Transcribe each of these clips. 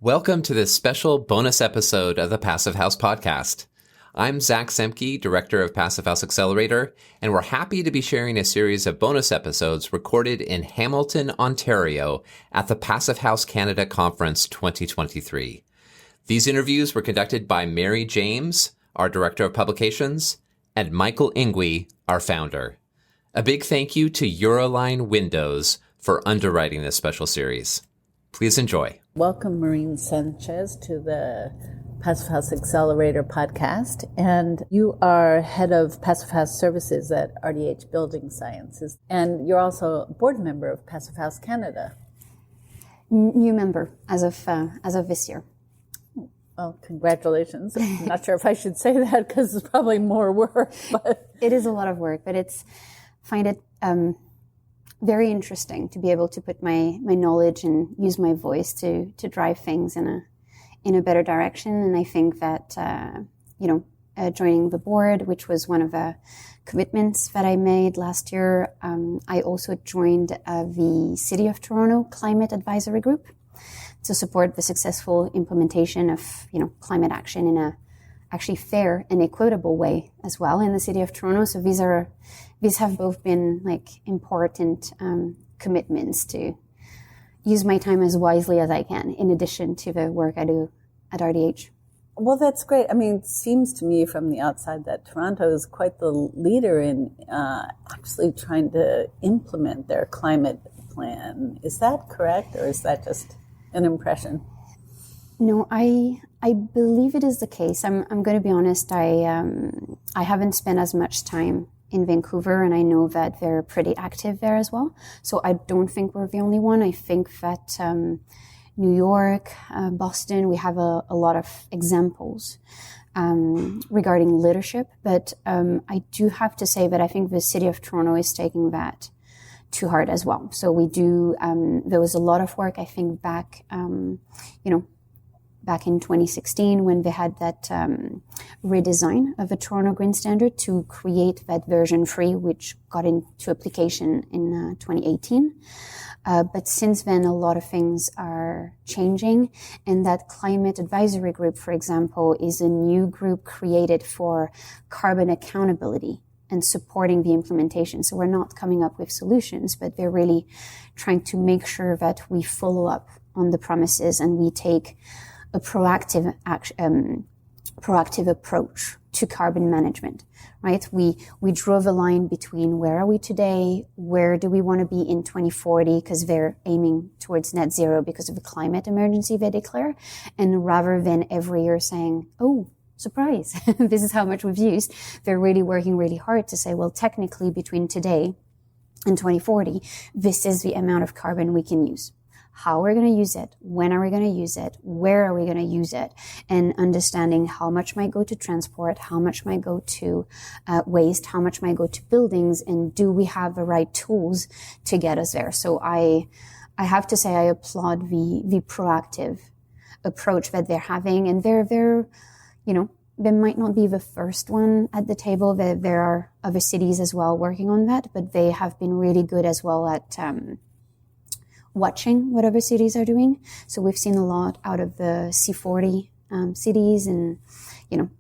Welcome to this special bonus episode of the Passive House Podcast. I'm Zach Semke, Director of Passive House Accelerator, and we're happy to be sharing a series of bonus episodes recorded in Hamilton, Ontario at the Passive House Canada Conference 2023. These interviews were conducted by Mary James, our Director of Publications, and Michael Ingui, our founder. A big thank you to Euroline Windows for underwriting this special series. Please enjoy. Welcome, Maureen Sanchez, to the Passive House Accelerator podcast. And you are head of Passive House Services at RDH Building Sciences. And you're also a board member of Passive House Canada. New member as of this year. Well, congratulations. I'm not sure if I should say that because it's probably more work. But it is a lot of work, but find it very interesting to be able to put my knowledge and use my voice to drive things in a better direction. And I think that joining the board, which was one of the commitments that I made last year, I also joined the City of Toronto Climate Advisory Group to support the successful implementation of climate action in a actually fair and equitable way as well in the City of Toronto. So these have both been important commitments to use my time as wisely as I can, in addition to the work I do at RDH. Well, that's great. I mean, it seems to me from the outside that Toronto is quite the leader in actually trying to implement their climate plan. Is that correct, or is that just an impression? No, I believe it is the case. I'm going to be honest. I haven't spent as much time in Vancouver, and I know that they're pretty active there as well. So I don't think we're the only one. I think that New York, Boston, we have a lot of examples regarding leadership. But I do have to say that I think the City of Toronto is taking that to heart as well. So we do. There was a lot of work, I think, back in 2016 when they had that redesign of the Toronto Green Standard to create that version 3, which got into application in 2018. But since then, a lot of things are changing. And that climate advisory group, for example, is a new group created for carbon accountability and supporting the implementation. So we're not coming up with solutions, but they're really trying to make sure that we follow up on the promises and we take a proactive approach to carbon management, right? We drove a line between where are we today, where do we want to be in 2040, because they're aiming towards net zero because of the climate emergency they declare, and rather than every year saying, oh, surprise, this is how much we've used, they're really working really hard to say, well, technically between today and 2040, this is the amount of carbon we can use. How are we going to use it? When are we going to use it? Where are we going to use it? And understanding how much might go to transport, how much might go to waste, how much might go to buildings, and do we have the right tools to get us there? So I have to say I applaud the proactive approach that they're having, and they're they might not be the first one at the table. There are other cities as well working on that, but they have been really good as well at watching what other cities are doing. So we've seen a lot out of the C40 cities and,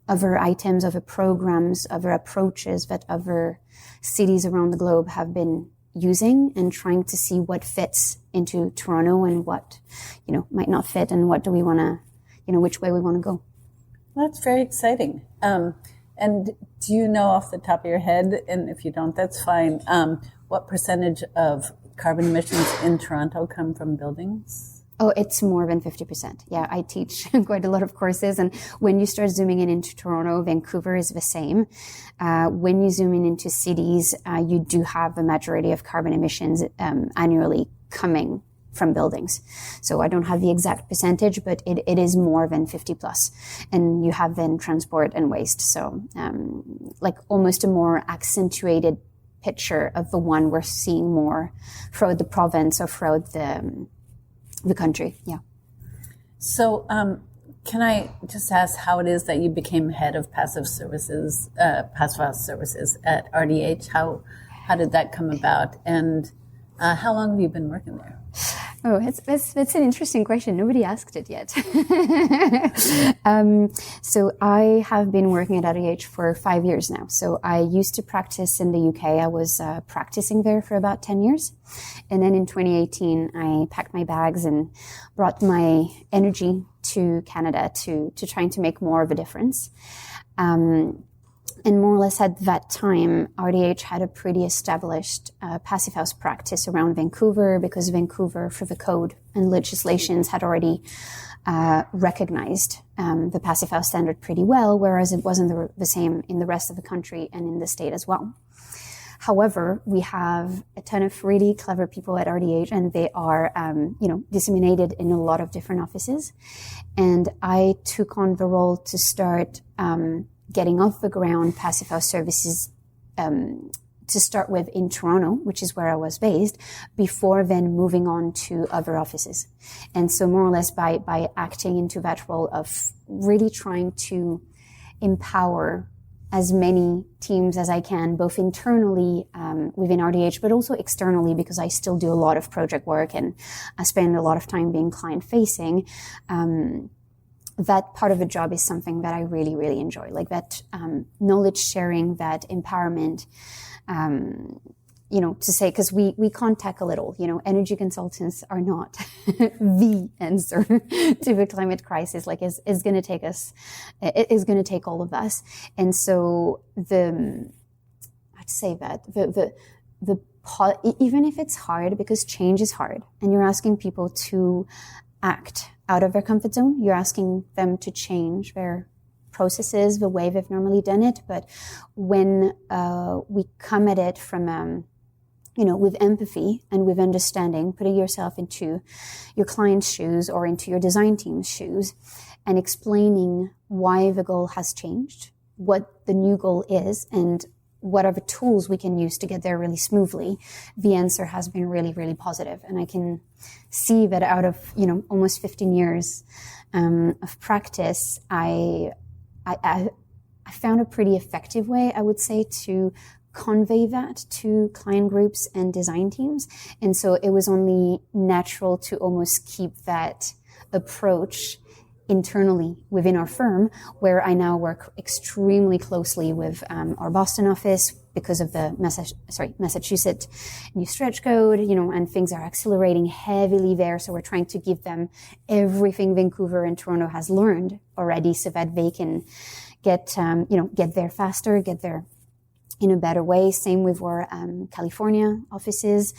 other items, other programs, other approaches that other cities around the globe have been using and trying to see what fits into Toronto and what, might not fit and what do we want to, which way we want to go. That's very exciting. And do you know off the top of your head, and if you don't, that's fine, what percentage of carbon emissions in Toronto come from buildings? Oh, it's more than 50%. Yeah, I teach quite a lot of courses. And when you start zooming in into Toronto, Vancouver is the same. When you zoom in into cities, you do have the majority of carbon emissions annually coming from buildings. So I don't have the exact percentage, but it is more than 50 plus. And you have then transport and waste. So almost a more accentuated picture of the one we're seeing more throughout the province or throughout the country. Yeah. So can I just ask how it is that you became head of Passive House Services at RDH? How did that come about? And how long have you been working there? Oh, that's an interesting question. Nobody asked it yet. So I have been working at RDH for 5 years now. So I used to practice in the UK. I was practicing there for about 10 years. And then in 2018, I packed my bags and brought my energy to Canada to trying to make more of a difference. And more or less at that time, RDH had a pretty established passive house practice around Vancouver, because Vancouver, for the code and legislations, had already recognized the passive house standard pretty well, whereas it wasn't the same in the rest of the country and in the state as well. However, we have a ton of really clever people at RDH, and they are, disseminated in a lot of different offices. And I took on the role to start getting off the ground passive house services to start with in Toronto, which is where I was based, before then moving on to other offices. And so more or less by acting into that role of really trying to empower as many teams as I can, both internally within RDH, but also externally, because I still do a lot of project work and I spend a lot of time being client-facing. That part of the job is something that I really, really enjoy, like that knowledge sharing, that empowerment, to say, because we can't tackle it all. Energy consultants are not the answer to the climate crisis. Like, it's going to take us, it is going to take all of us. And so I'd say that even if it's hard, because change is hard, and you're asking people to act out of their comfort zone, you're asking them to change their processes, the way they've normally done it. But when we come at it from with empathy and with understanding, putting yourself into your client's shoes or into your design team's shoes, and explaining why the goal has changed, what the new goal is, and what are the tools we can use to get there really smoothly, the answer has been really, really positive. And I can see that out of, almost 15 years of practice, I found a pretty effective way, I would say, to convey that to client groups and design teams. And so it was only natural to almost keep that approach internally within our firm, where I now work extremely closely with our Boston office because of the Massachusetts new stretch code, and things are accelerating heavily there. So we're trying to give them everything Vancouver and Toronto has learned already, so that they can get there faster, get there in a better way. Same with our California offices.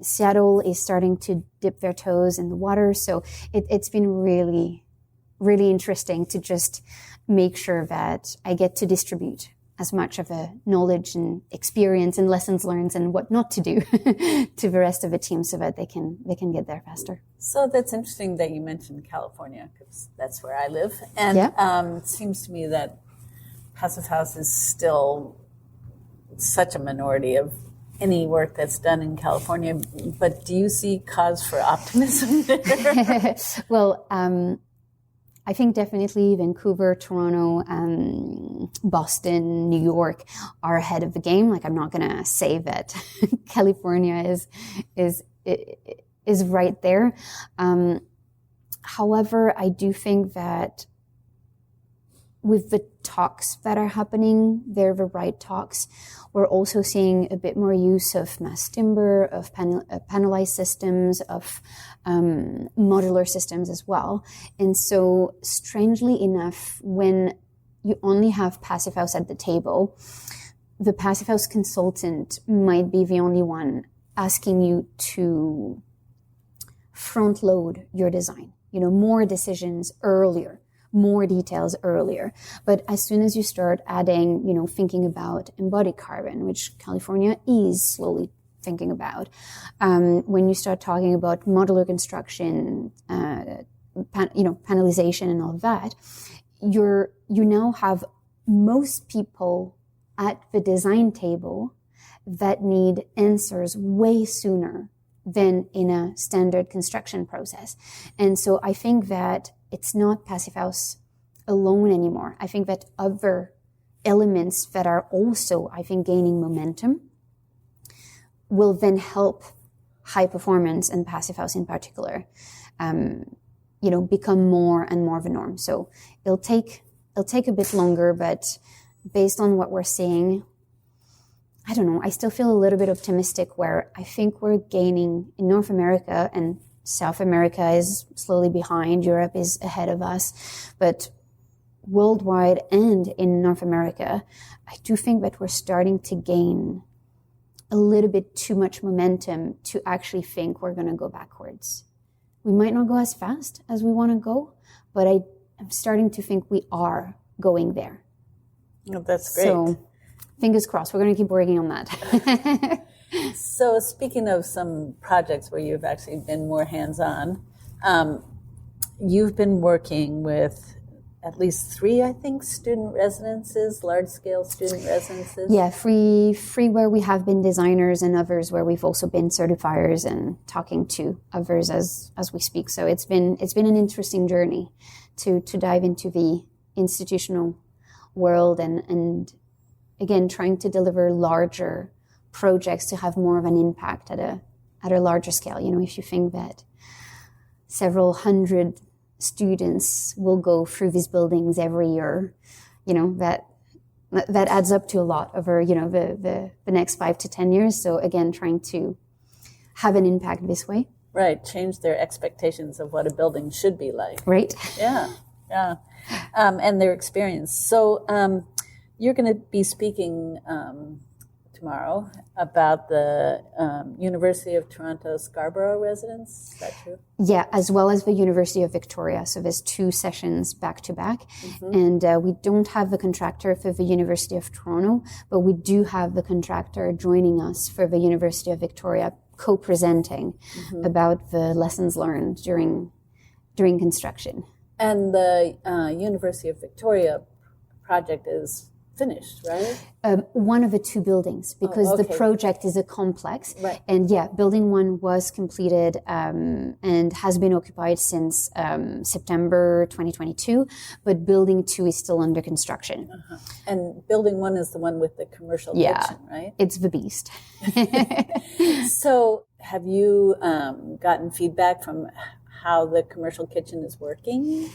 Seattle is starting to dip their toes in the water. So it's been really, really interesting to just make sure that I get to distribute as much of the knowledge and experience and lessons learned and what not to do to the rest of the team, so that they can get there faster. So that's interesting that you mentioned California, because that's where I live. And it seems to me that passive house is still such a minority of any work that's done in California. But do you see cause for optimism there? Well, I think definitely Vancouver, Toronto, Boston, New York are ahead of the game. Like, I'm not going to say that California is right there. However, I do think that with the talks that are happening, they're the right talks. We're also seeing a bit more use of mass timber, of panelized systems, of modular systems as well. And so, strangely enough, when you only have passive house at the table, the passive house consultant might be the only one asking you to front load your design, more decisions earlier, more details earlier. But as soon as you start adding, thinking about embodied carbon, which California is slowly thinking about, when you start talking about modular construction, panelization and all of that, you now have most people at the design table that need answers way sooner than in a standard construction process. And so I think that it's not passive house alone anymore. I think that other elements that are also, gaining momentum will then help high performance and passive house in particular, become more and more of a norm. So it'll take a bit longer, but based on what we're seeing, I don't know, I still feel a little bit optimistic where I think we're gaining in North America, and South America is slowly behind, Europe is ahead of us, but worldwide and in North America, I do think that we're starting to gain a little bit too much momentum to actually think we're going to go backwards. We might not go as fast as we want to go, but I'm starting to think we are going there. Oh, that's great. So fingers crossed, we're going to keep working on that. So speaking of some projects where you've actually been more hands-on, you've been working with at least 3, I think, student residences, large-scale student residences. Yeah, three where we have been designers, and others where we've also been certifiers and talking to others as we speak. So it's been an interesting journey to dive into the institutional world and again trying to deliver larger projects to have more of an impact at a larger scale. If you think that several hundred students will go through these buildings every year, that adds up to a lot over, the next 5 to 10 years. So again, trying to have an impact this way. Right. Change their expectations of what a building should be like. Right. Yeah. Yeah. And their experience. So you're going to be speaking tomorrow about the University of Toronto Scarborough residence. Is that true? Yeah, as well as the University of Victoria. So there's 2 sessions back to back. And we don't have the contractor for the University of Toronto, but we do have the contractor joining us for the University of Victoria, co-presenting about the lessons learned during construction. And the University of Victoria project is finished, right? One of the 2 buildings, because the project is a complex. Right. And building 1 was completed and has been occupied since September 2022, but building 2 is still under construction. And building 1 is the one with the commercial kitchen, right? It's the beast. So have you gotten feedback from how the commercial kitchen is working?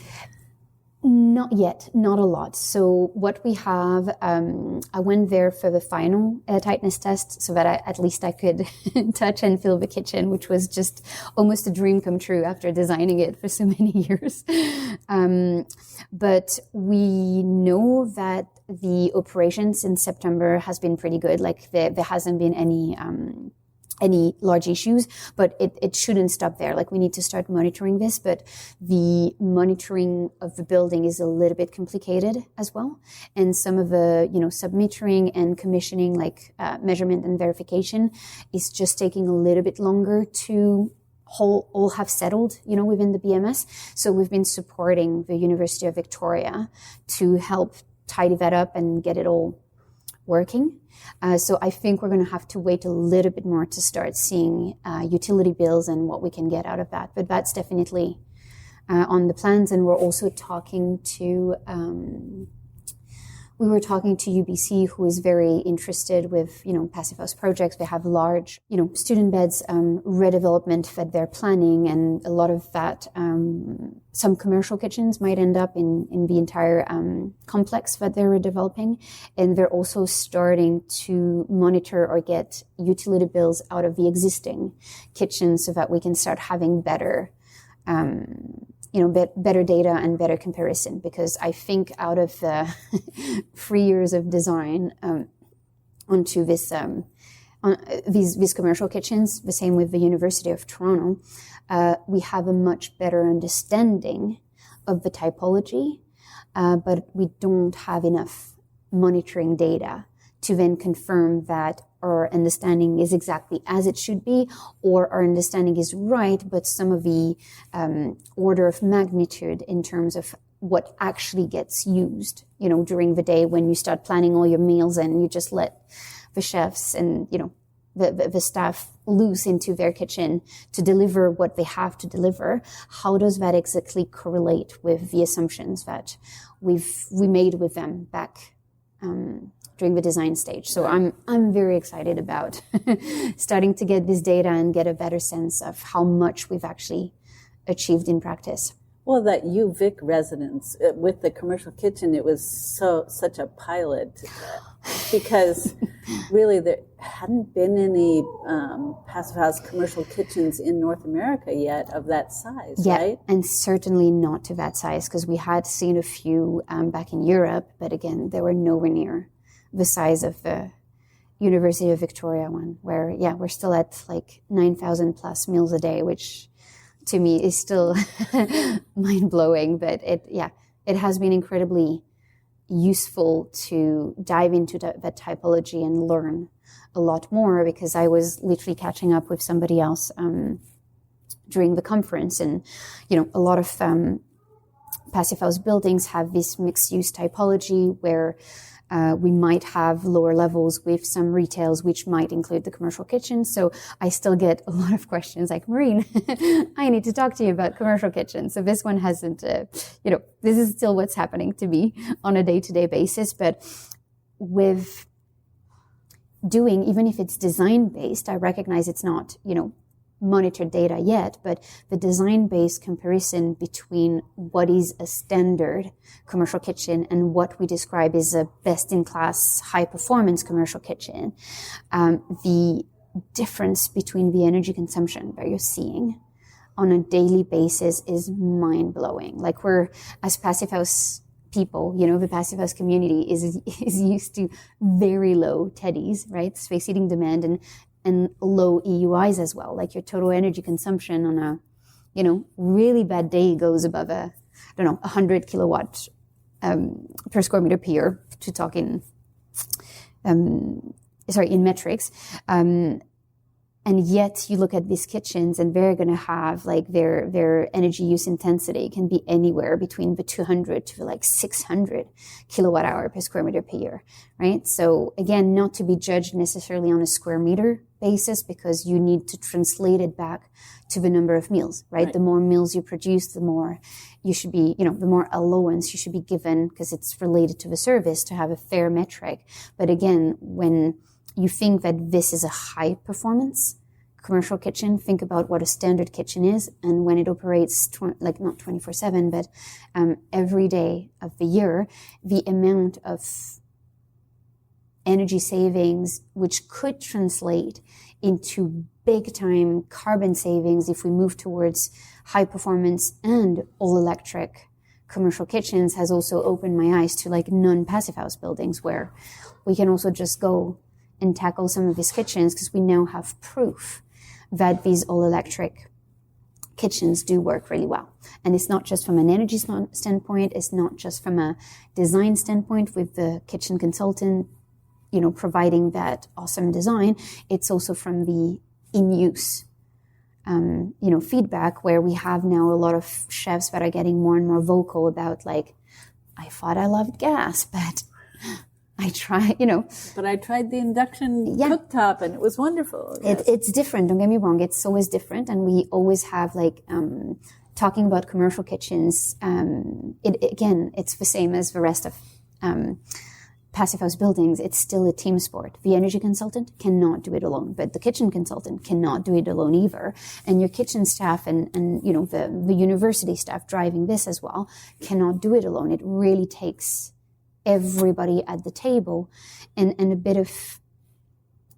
Not yet, not a lot. So what we have, I went there for the final tightness test so that at least I could touch and feel the kitchen, which was just almost a dream come true after designing it for so many years. But we know that the operation since September has been pretty good. Like there hasn't been any large issues, but it shouldn't stop there. Like we need to start monitoring this, but the monitoring of the building is a little bit complicated as well. And some of the, submetering and commissioning, like measurement and verification, is just taking a little bit longer to all have settled, within the BMS. So we've been supporting the University of Victoria to help tidy that up and get it all working. So I think we're going to have to wait a little bit more to start seeing utility bills and what we can get out of that. But that's definitely on the plans. And we're also talking to UBC, who is very interested with, passive house projects. They have large, student beds, redevelopment that they're planning, and a lot of that, some commercial kitchens might end up in the entire complex that they're redeveloping. And they're also starting to monitor or get utility bills out of the existing kitchens so that we can start having better better data and better comparison, because I think out of the 3 years of design onto this, on these commercial kitchens, the same with the University of Toronto, we have a much better understanding of the typology, but we don't have enough monitoring data to then confirm that our understanding is exactly as it should be, or our understanding is right, but some of the order of magnitude in terms of what actually gets used, during the day when you start planning all your meals and you just let the chefs and, the staff loose into their kitchen to deliver what they have to deliver. How does that exactly correlate with the assumptions that we made with them back during the design stage. So I'm very excited about starting to get this data and get a better sense of how much we've actually achieved in practice. Well, that UVic residence with the commercial kitchen, it was such a pilot because really there hadn't been any passive house commercial kitchens in North America yet of that size, right? And certainly not to that size, because we had seen a few back in Europe, but again, they were nowhere near the size of the University of Victoria one, where, we're still at like 9,000 plus meals a day, which to me is still mind-blowing, but it has been incredibly useful to dive into that typology and learn a lot more, because I was literally catching up with somebody else during the conference, and a lot of passive house buildings have this mixed-use typology where we might have lower levels with some retails, which might include the commercial kitchen. So I still get a lot of questions like, Maureen, I need to talk to you about commercial kitchens. So this one hasn't, this is still what's happening to me on a day-to-day basis. But with doing, even if it's design-based, I recognize it's not, monitored data yet, but the design-based comparison between what is a standard commercial kitchen and what we describe as a best-in-class high-performance commercial kitchen, the difference between the energy consumption that you're seeing on a daily basis is mind-blowing. Like, we're, as passive house people, the passive house community is used to very low TEDIs, right? Space heating demand, and low EUIs as well. Like, your total energy consumption on a, really bad day goes above 100 kilowatt per square meter per year, to talk in metrics. And yet you look at these kitchens and they're going to have like their energy use intensity can be anywhere between the 200 to like 600 kilowatt hour per square meter per year, right? So again, not to be judged necessarily on a square meter basis, because you need to translate it back to the number of meals, right? The more meals you produce, the more you should be, the more allowance you should be given, because it's related to the service, to have a fair metric. But again, when you think that this is a high performance commercial kitchen, think about what a standard kitchen is. And when it operates, not 24/7, but every day of the year, the amount of energy savings, which could translate into big time carbon savings if we move towards high performance and all electric commercial kitchens, has also opened my eyes to like non-passive house buildings, where we can also just go and tackle some of these kitchens, because we now have proof that these all-electric kitchens do work really well. And it's not just from an energy standpoint, it's not just from a design standpoint with the kitchen consultant, providing that awesome design. It's also from the in-use, feedback, where we have now a lot of chefs that are getting more and more vocal about, like, I thought I loved gas, but I tried, But I tried the induction cooktop and it was wonderful. Yes. It's different. Don't get me wrong. It's always different. And we always have talking about commercial kitchens. It's the same as the rest of passive house buildings. It's still a team sport. The energy consultant cannot do it alone, but the kitchen consultant cannot do it alone either. And your kitchen staff and the university staff driving this as well cannot do it alone. It really takes everybody at the table, and a bit of,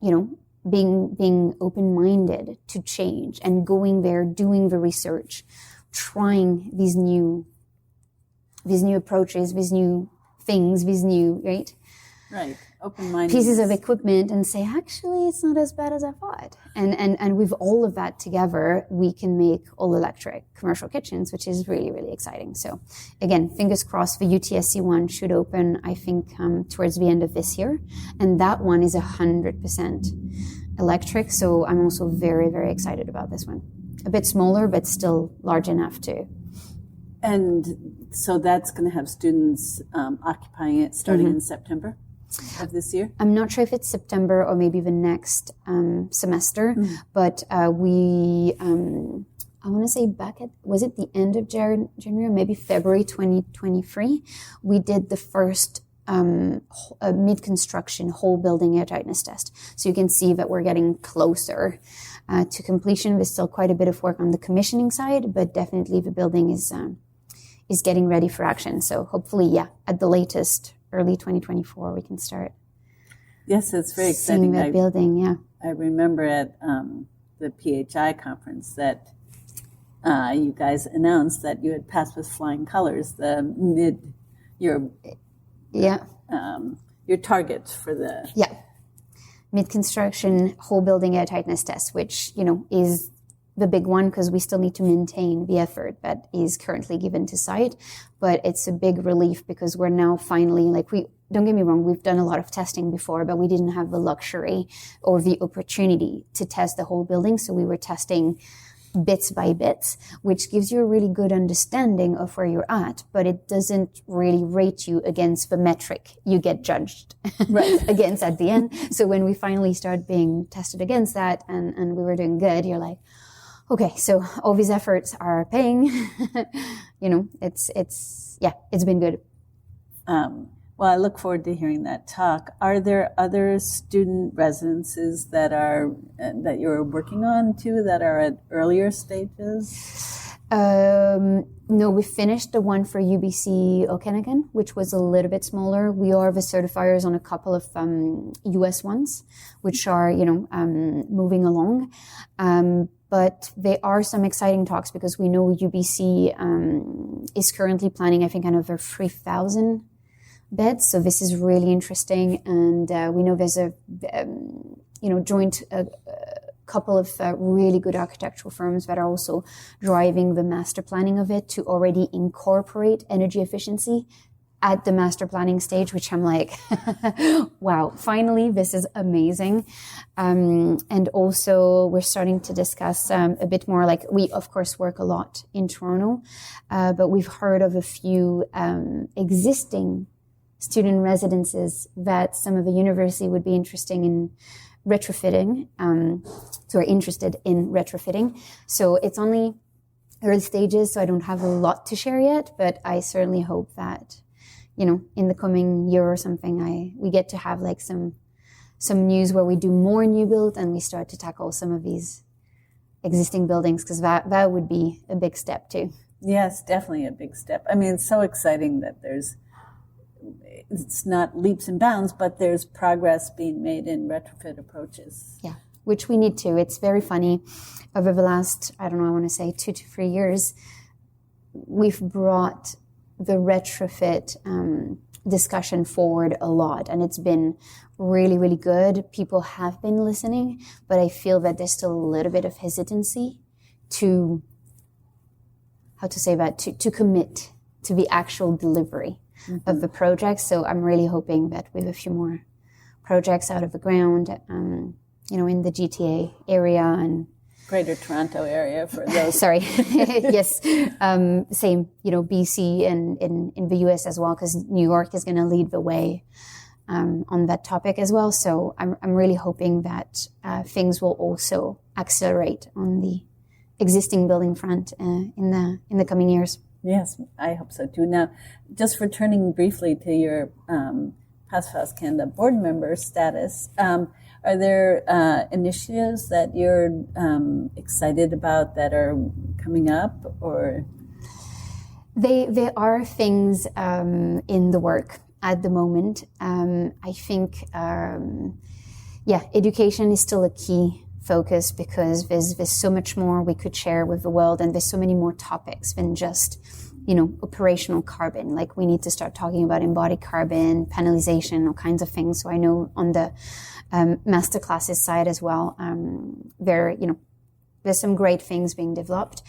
being open-minded to change and going there, doing the research, trying these new approaches, these new things, these new, right, open-minded pieces of equipment, and say, actually, it's not as bad as I thought. And with all of that together, we can make all electric commercial kitchens, which is really, really exciting. So again, fingers crossed, the UTSC one should open, I think, towards the end of this year. And that one is 100% electric. So I'm also very, very excited about this one. A bit smaller, but still large enough to. And so that's going to have students occupying it starting in September of this year? I'm not sure if it's September or maybe the next semester, but I want to say was it the end of January, maybe February 2023, we did the first a mid-construction whole building airtightness test. So you can see that we're getting closer to completion. There's still quite a bit of work on the commissioning side, but definitely the building is getting ready for action. So hopefully, at the latest, early 2024, we can start. Yes, it's very exciting. Seeing that building, yeah. I remember at the PHI conference that you guys announced that you had passed with flying colors your targets for the mid-construction whole building airtightness test, which is the big one because we still need to maintain the effort that is currently given to site. But it's a big relief because we're now finally, don't get me wrong, we've done a lot of testing before, but we didn't have the luxury or the opportunity to test the whole building. So we were testing bits by bits, which gives you a really good understanding of where you're at, but it doesn't really rate you against the metric you get judged against at the end. So when we finally start being tested against that and we were doing good, you're like, okay, so all these efforts are paying. It's been good. Well, I look forward to hearing that talk. Are there other student residences that you're working on too that are at earlier stages? No, we finished the one for UBC Okanagan, which was a little bit smaller. We are the certifiers on a couple of US ones, which are moving along. But there are some exciting talks because we know UBC is currently planning, I think, another 3,000 beds. So this is really interesting. And we know there's a joint couple of really good architectural firms that are also driving the master planning of it to already incorporate energy efficiency at the master planning stage, which I'm like, wow, finally, this is amazing. And also we're starting to discuss a bit more, we of course work a lot in Toronto, but we've heard of a few existing student residences that some of the university would be interested in retrofitting, interested in retrofitting. So it's only early stages, so I don't have a lot to share yet, but I certainly hope that, in the coming year or something, we get to have some news where we do more new build and we start to tackle some of these existing buildings, because that would be a big step too. Yes, definitely a big step. I mean, it's so exciting that it's not leaps and bounds, but there's progress being made in retrofit approaches. Yeah, which we need to. It's very funny. Over the last, I want to say 2 to 3 years, we've brought the retrofit discussion forward a lot, and it's been really, really good. People have been listening, but I feel that there's still a little bit of hesitancy to commit to the actual delivery of the project. So I'm really hoping that with a few more projects out of the ground, in the GTA area and Greater Toronto area for those. Sorry. Yes. Same, BC and in the US as well, because New York is going to lead the way on that topic as well. So I'm really hoping that things will also accelerate on the existing building front in the coming years. Yes, I hope so too. Now, just returning briefly to your Passive House Canada board member status, are there initiatives that you're excited about that are coming up, or? There are things in the work at the moment. I think, education is still a key focus because there's so much more we could share with the world, and there's so many more topics than just operational carbon. We need to start talking about embodied carbon, panelization, all kinds of things. So I know on the master classes side as well, there's some great things being developed.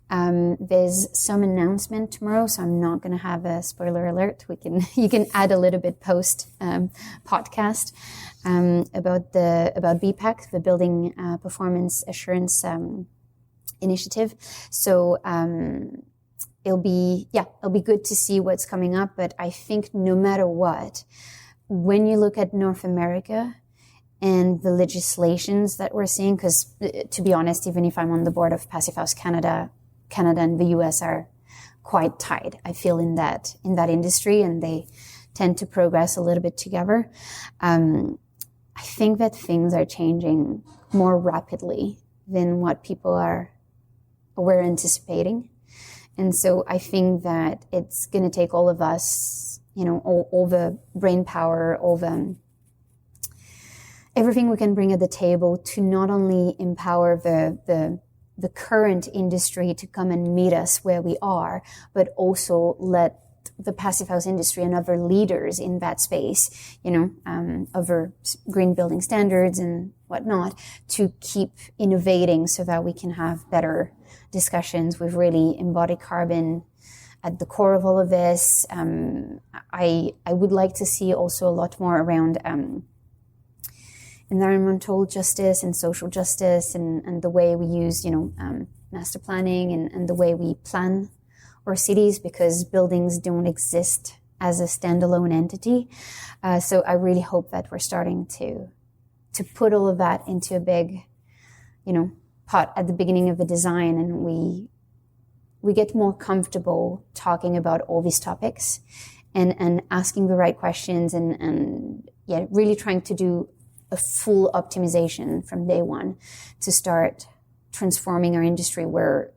There's some announcement tomorrow, so I'm not going to have a spoiler alert. You can add a little bit post podcast about BPAC, the Building Performance Assurance Initiative. So it'll be good to see what's coming up. But I think no matter what, when you look at North America and the legislations that we're seeing, because to be honest, even if I'm on the board of Passive House Canada and the US are quite tied, I feel, in that industry, and they tend to progress a little bit together. I think that things are changing more rapidly than what people were anticipating. And so I think that it's going to take all of us, all the brain power, all the everything we can bring at the table to not only empower the current industry to come and meet us where we are, but also let the passive house industry and other leaders in that space, other green building standards and whatnot, to keep innovating so that we can have better discussions with really embodied carbon at the core of all of this. I would like to see also a lot more around environmental justice and social justice and the way we use, master planning and the way we plan our cities, because buildings don't exist as a standalone entity. So I really hope that we're starting to put all of that into a big, pot at the beginning of the design, and we get more comfortable talking about all these topics and asking the right questions and really trying to do a full optimization from day one to start transforming our industry where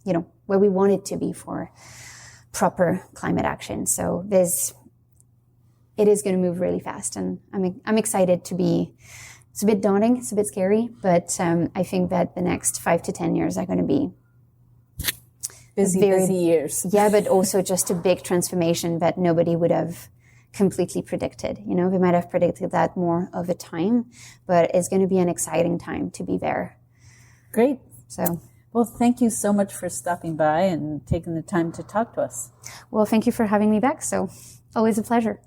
we want it to be for proper climate action. So it is going to move really fast, and I'm excited to be. It's a bit daunting, it's a bit scary, but I think that the next 5 to 10 years are going to be busy years. Yeah, but also just a big transformation that nobody would have completely predicted. We might have predicted that more of a time, but it's going to be an exciting time to be there. Great. So, well, thank you so much for stopping by and taking the time to talk to us. Well, thank you for having me back. So, always a pleasure.